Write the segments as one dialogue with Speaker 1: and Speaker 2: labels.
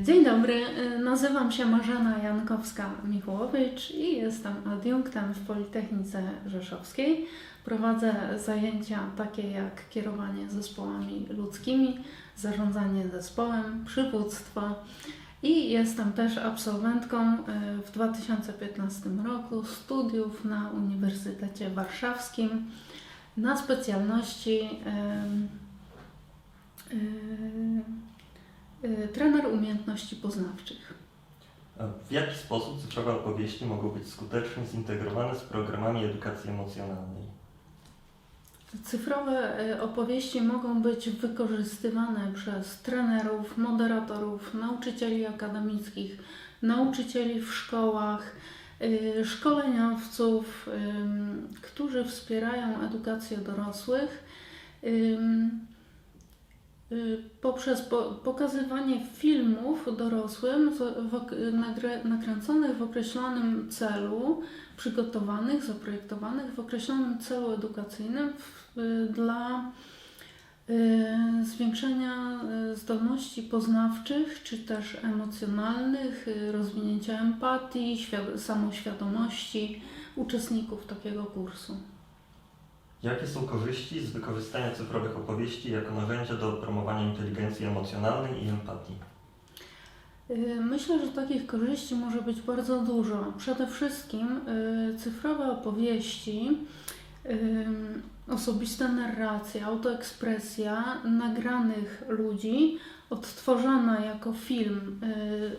Speaker 1: Dzień dobry, nazywam się Marzena Jankowska-Michłowicz i jestem adiunktem w Politechnice Rzeszowskiej. Prowadzę zajęcia takie jak kierowanie zespołami ludzkimi, zarządzanie zespołem, przywództwo i jestem też absolwentką w 2015 roku studiów na Uniwersytecie Warszawskim na specjalności trener umiejętności poznawczych.
Speaker 2: W jaki sposób cyfrowe opowieści mogą być skutecznie zintegrowane z programami edukacji emocjonalnej?
Speaker 1: Cyfrowe opowieści mogą być wykorzystywane przez trenerów, moderatorów, nauczycieli akademickich, nauczycieli w szkołach, szkoleniowców, którzy wspierają edukację dorosłych poprzez pokazywanie filmów dorosłym nakręconych w określonym celu, przygotowanych, zaprojektowanych w określonym celu edukacyjnym dla zwiększenia zdolności poznawczych czy też emocjonalnych, rozwinięcia empatii, samoświadomości uczestników takiego kursu.
Speaker 2: Jakie są korzyści z wykorzystania cyfrowych opowieści jako narzędzia do promowania inteligencji emocjonalnej i empatii?
Speaker 1: Myślę, że takich korzyści może być bardzo dużo. Przede wszystkim cyfrowe opowieści, osobiste narracje, autoekspresja nagranych ludzi, odtworzona jako film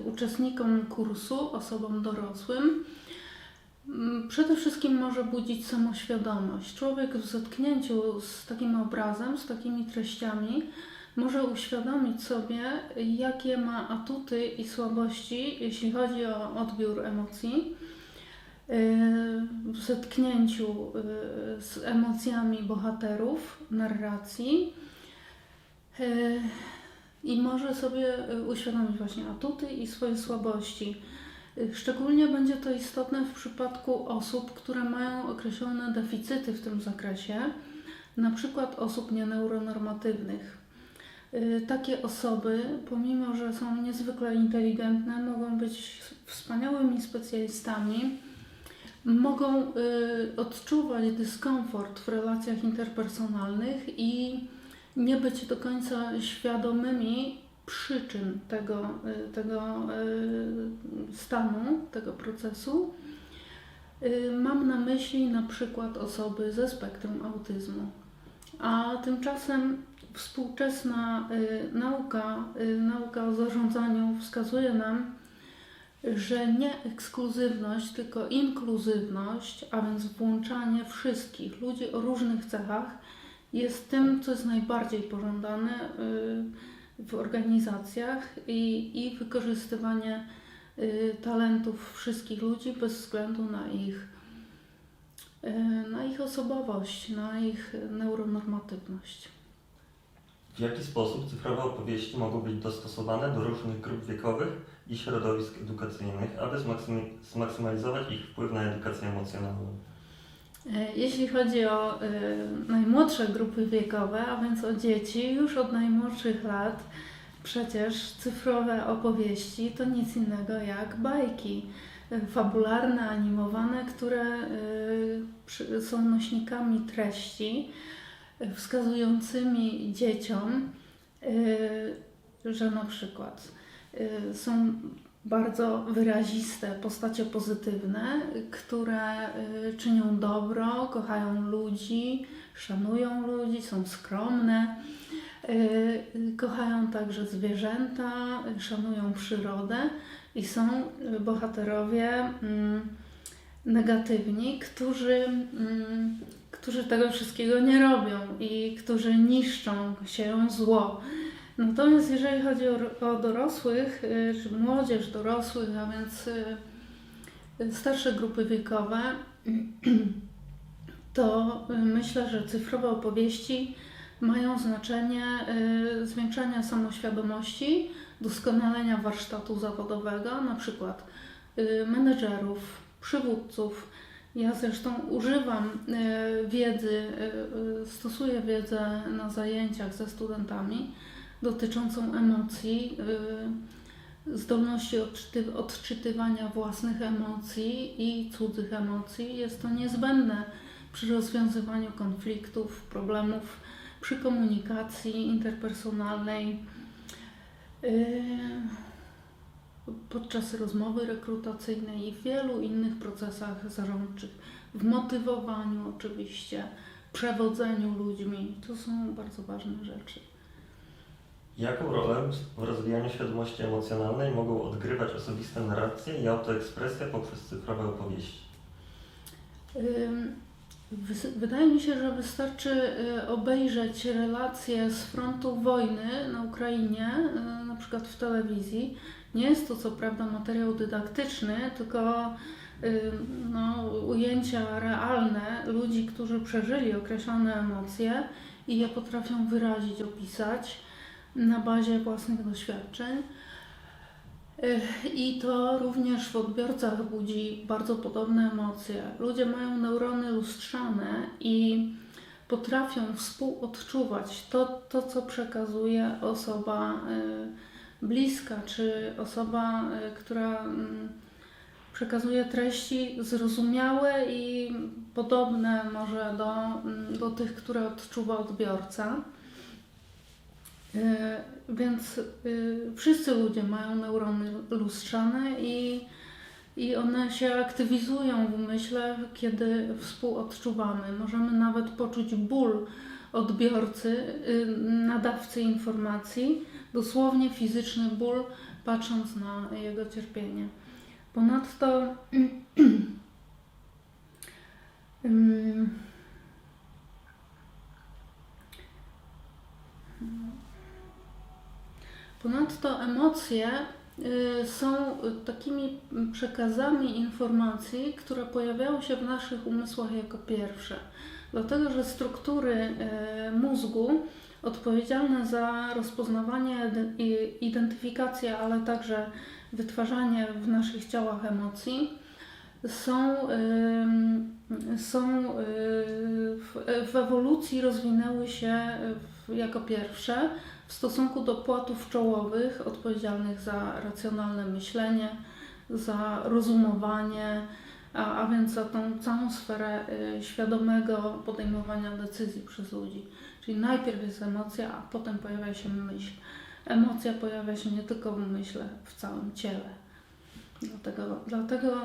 Speaker 1: uczestnikom kursu, osobom dorosłym, przede wszystkim może budzić samoświadomość. Człowiek w zetknięciu z takim obrazem, z takimi treściami może uświadomić sobie, jakie ma atuty i słabości, jeśli chodzi o odbiór emocji. W zetknięciu z emocjami bohaterów narracji i może sobie uświadomić właśnie atuty i swoje słabości. Szczególnie będzie to istotne w przypadku osób, które mają określone deficyty w tym zakresie, na przykład osób nieneuronormatywnych. Takie osoby, pomimo że są niezwykle inteligentne, mogą być wspaniałymi specjalistami, mogą odczuwać dyskomfort w relacjach interpersonalnych i nie być do końca świadomymi przyczyn tego stanu, tego procesu. Mam na myśli na przykład osoby ze spektrum autyzmu. A tymczasem współczesna nauka o zarządzaniu wskazuje nam, że nie ekskluzywność, tylko inkluzywność, a więc włączanie wszystkich ludzi o różnych cechach jest tym, co jest najbardziej pożądane w organizacjach i wykorzystywanie talentów wszystkich ludzi bez względu na ich osobowość, na ich neuronormatywność.
Speaker 2: W jaki sposób cyfrowe opowieści mogą być dostosowane do różnych grup wiekowych i środowisk edukacyjnych, aby zmaksymalizować ich wpływ na edukację emocjonalną?
Speaker 1: Jeśli chodzi o najmłodsze grupy wiekowe, a więc o dzieci, już od najmłodszych lat przecież cyfrowe opowieści to nic innego jak bajki fabularne, animowane, które są nośnikami treści wskazującymi dzieciom, że na przykład są bardzo wyraziste postacie pozytywne, które czynią dobro, kochają ludzi, szanują ludzi, są skromne, kochają także zwierzęta, szanują przyrodę i są bohaterowie negatywni, którzy tego wszystkiego nie robią i którzy niszczą, sieją zło. Natomiast jeżeli chodzi o dorosłych, czy młodzież dorosłych, a więc starsze grupy wiekowe, to myślę, że cyfrowe opowieści mają znaczenie zwiększania samoświadomości, doskonalenia warsztatu zawodowego, na przykład menedżerów, przywódców. Ja zresztą używam wiedzy, stosuję wiedzę na zajęciach ze studentami dotyczącą emocji zdolności odczytywania własnych emocji i cudzych emocji. Jest to niezbędne przy rozwiązywaniu konfliktów, problemów, przy komunikacji interpersonalnej, podczas rozmowy rekrutacyjnej i w wielu innych procesach zarządczych, w motywowaniu oczywiście, przewodzeniu ludźmi. To są bardzo ważne rzeczy.
Speaker 2: Jaką rolę w rozwijaniu świadomości emocjonalnej mogą odgrywać osobiste narracje i autoekspresja poprzez cyfrowe opowieści?
Speaker 1: Wydaje mi się, że wystarczy obejrzeć relacje z frontu wojny na Ukrainie, na przykład w telewizji. Nie jest to co prawda materiał dydaktyczny, tylko ujęcia realne ludzi, którzy przeżyli określone emocje i je potrafią wyrazić, opisać na bazie własnych doświadczeń. I to również w odbiorcach budzi bardzo podobne emocje. Ludzie mają neurony lustrzane i potrafią współodczuwać to co przekazuje osoba bliska, czy osoba, która przekazuje treści zrozumiałe i podobne może do tych, które odczuwa odbiorca. Więc wszyscy ludzie mają neurony lustrzane i one się aktywizują w umyśle, kiedy współodczuwamy. Możemy nawet poczuć ból odbiorcy, nadawcy informacji, dosłownie fizyczny ból, patrząc na jego cierpienie. Ponadto emocje są takimi przekazami informacji, które pojawiają się w naszych umysłach jako pierwsze. Dlatego, że struktury mózgu odpowiedzialne za rozpoznawanie, identyfikację, ale także wytwarzanie w naszych ciałach emocji w ewolucji rozwinęły się jako pierwsze w stosunku do płatów czołowych odpowiedzialnych za racjonalne myślenie, za rozumowanie, a więc za tą całą sferę świadomego podejmowania decyzji przez ludzi. Czyli najpierw jest emocja, a potem pojawia się myśl. Emocja pojawia się nie tylko w myśle, w całym ciele. Dlatego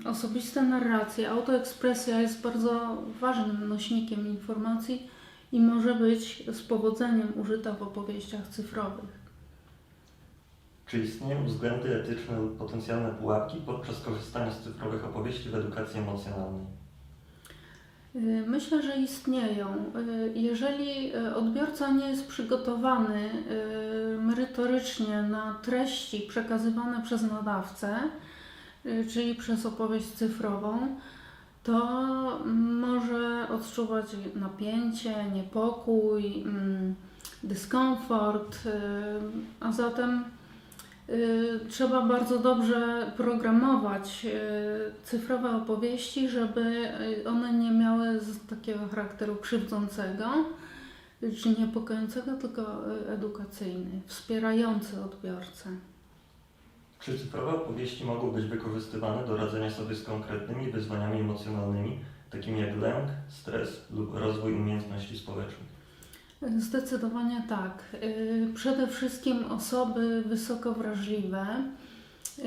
Speaker 1: osobiste narracje, autoekspresja jest bardzo ważnym nośnikiem informacji i może być z powodzeniem użyta w opowieściach cyfrowych.
Speaker 2: Czy istnieją względy etyczne lub potencjalne pułapki podczas korzystania z cyfrowych opowieści w edukacji emocjonalnej?
Speaker 1: Myślę, że istnieją. Jeżeli odbiorca nie jest przygotowany merytorycznie na treści przekazywane przez nadawcę, czyli przez opowieść cyfrową, to może odczuwać napięcie, niepokój, dyskomfort, a zatem trzeba bardzo dobrze programować cyfrowe opowieści, żeby one nie miały takiego charakteru krzywdzącego czy niepokojącego, tylko edukacyjny, wspierający odbiorcę.
Speaker 2: Czy cyfrowe opowieści mogą być wykorzystywane do radzenia sobie z konkretnymi wyzwaniami emocjonalnymi, takimi jak lęk, stres lub rozwój umiejętności społecznych?
Speaker 1: Zdecydowanie tak. Przede wszystkim osoby wysoko wrażliwe,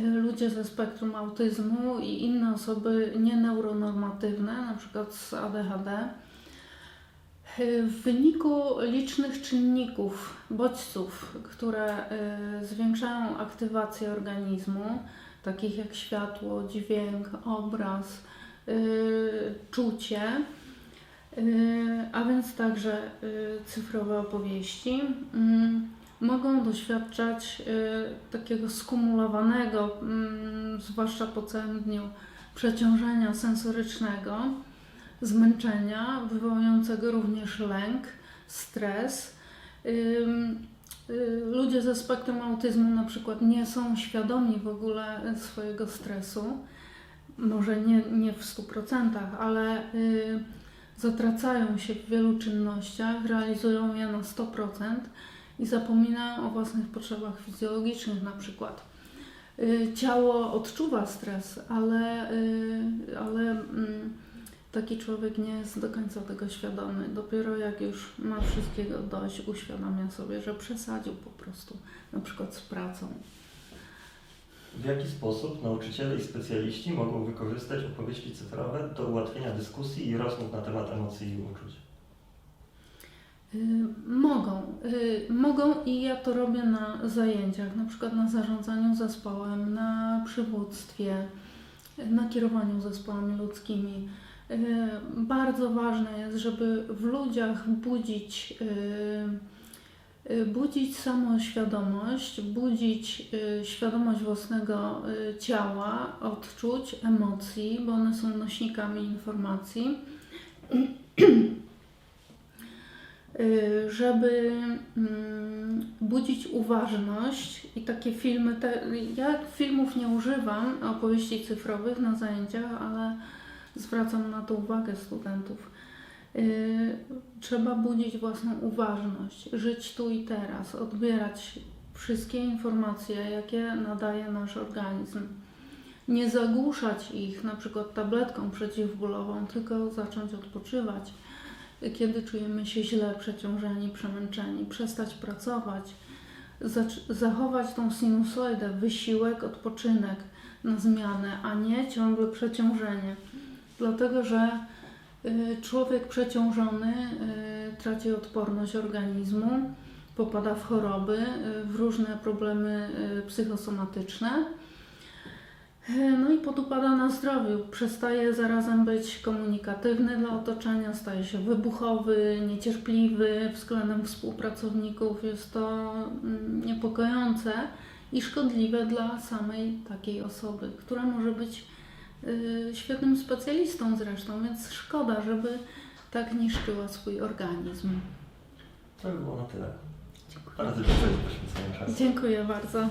Speaker 1: ludzie ze spektrum autyzmu i inne osoby nieneuronormatywne, na przykład z ADHD, w wyniku licznych czynników, bodźców, które zwiększają aktywację organizmu, takich jak światło, dźwięk, obraz, czucie, a więc także cyfrowe opowieści, mogą doświadczać takiego skumulowanego, zwłaszcza po całym dniu, przeciążenia sensorycznego, zmęczenia, wywołującego również lęk, stres. Ludzie ze spektrum autyzmu na przykład nie są świadomi w ogóle swojego stresu, może nie w 100%, ale zatracają się w wielu czynnościach, realizują je na 100% i zapominają o własnych potrzebach fizjologicznych na przykład. Ciało odczuwa stres, ale taki człowiek nie jest do końca tego świadomy. Dopiero jak już ma wszystkiego dość, uświadamia sobie, że przesadził po prostu, na przykład z pracą.
Speaker 2: W jaki sposób nauczyciele i specjaliści mogą wykorzystać opowieści cyfrowe do ułatwienia dyskusji i rozmów na temat emocji i uczuć?
Speaker 1: Mogą i ja to robię na zajęciach, na przykład na zarządzaniu zespołem, na przywództwie, na kierowaniu zespołami ludzkimi. Bardzo ważne jest, żeby w ludziach budzić samoświadomość, budzić świadomość własnego ciała, odczuć, emocji, bo one są nośnikami informacji. Żeby budzić uważność i takie filmy, ja filmów nie używam, opowieści cyfrowych na zajęciach, ale zwracam na to uwagę studentów. Trzeba budzić własną uważność, żyć tu i teraz, odbierać wszystkie informacje, jakie nadaje nasz organizm. Nie zagłuszać ich na przykład tabletką przeciwbólową, tylko zacząć odpoczywać. Kiedy czujemy się źle, przeciążeni, przemęczeni, przestać pracować, zachować tą sinusoidę, wysiłek, odpoczynek na zmianę, a nie ciągle przeciążenie. Dlatego, że człowiek przeciążony traci odporność organizmu, popada w choroby, w różne problemy psychosomatyczne. No i podupada na zdrowiu, przestaje zarazem być komunikatywny dla otoczenia, staje się wybuchowy, niecierpliwy względem współpracowników. Jest to niepokojące i szkodliwe dla samej takiej osoby, która może być świetnym specjalistą zresztą, więc szkoda, żeby tak niszczyła swój organizm.
Speaker 2: To by było na tyle.
Speaker 1: Dziękuję.
Speaker 2: Bardzo dziękuję za poświęcenie czasu.
Speaker 1: Dziękuję bardzo.